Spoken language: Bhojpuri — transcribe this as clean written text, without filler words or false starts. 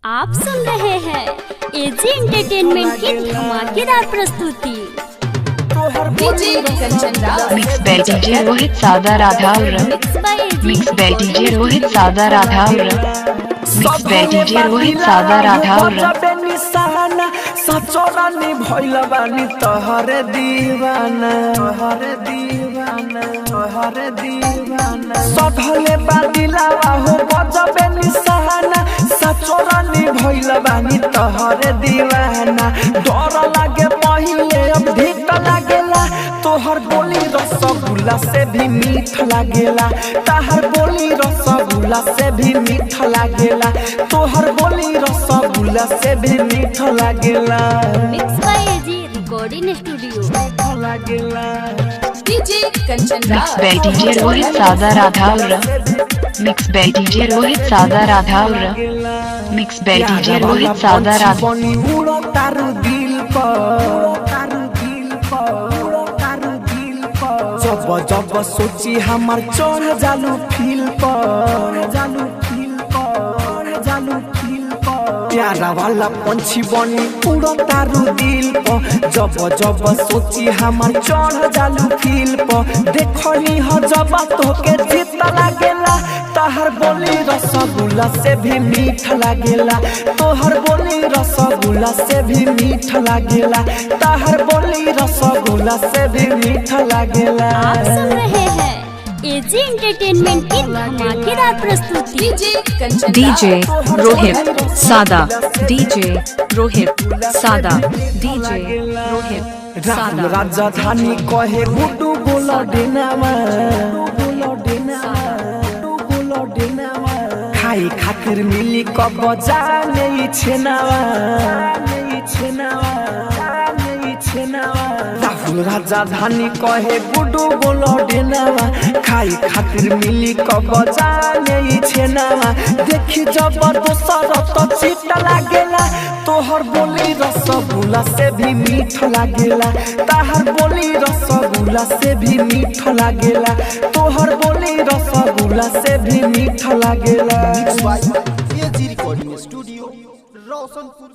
आप सुन रहे हैं एजी एंटरटेनमेंट की धमाकेदार प्रस्तुति। मिक्स बाय डीजे रोहित सादा राधा और मिक्स बाय डीजे रोहित सादा राधा और मिक्स बाय डीजे रोहित सादा राधा और सचोरानी भइल बानी तोहरे दीवाना तोहरे दीवाना तोहरे दीवाना सधले बादिलावा हो बजबे निशाना सचोरानी भइल बानी तोहरे दीवाना डर लागे पहिले अब ढीठ लागेला तोहर बोली रसगुल्ला से भी मीठ लागेला तोहर बोली रसगुल्ला से भी मीठ लागेला तोहर बोली रसगुल्ला से भी मीठ लागेला mix by AG recording studio लागेला मिक्स बाय डीजे रोहित सादा राधा और मिक्स बाय डीजे रोहित सादा राधा और मिक्स बाय डीजे रोहित सादा राधा उड़ो तारू दिल पर तारू दिल पर तारू दिल पर जब जब सोची हमार चढ़ जालू फील पर जालू फील पर जालू फील पर प्यारा वाला पंछी बनी उड़ो तारू दिल पर जब जब सोची हमार चढ़ जालू फील पर देखनी हो जब तोके जीत लागेला तोहर बोली रसगुल्ला से भी मीठ लागेला तोहर बोली रसगुल्ला से भी मीठ लागेला तोहर बोली रसगुल्ला से भी मीठ लागेला। आप सुन रहे हैं एजी एंटरटेनमेंट की धमाकेदार प्रस्तुति। डीजे रोहित सादा डीजे रोहित सादा डीजे रोहित राहुल राजधानी कहे गुड्डू बोलो डेनामा बोलो डेनामा बोलो डेनामा खाई खातिर मिली कब जाने छेनावा नहीं छेनावा नहीं छेनावा राहुल राजधानी कहे गुड्डू बोलो डेनावा खाई खातिर मिली कब जाने छेनावा देखी जब दोसर तो चिट लागेला तोहर बोली रसगुल्ला से भी मीठ लागेला तोहर बोली रसगुल्ला से भी मीठ लागेला तोहर बोली रसगुल्ला से भी मीठ लागेला। AG recording studio Roshanpur.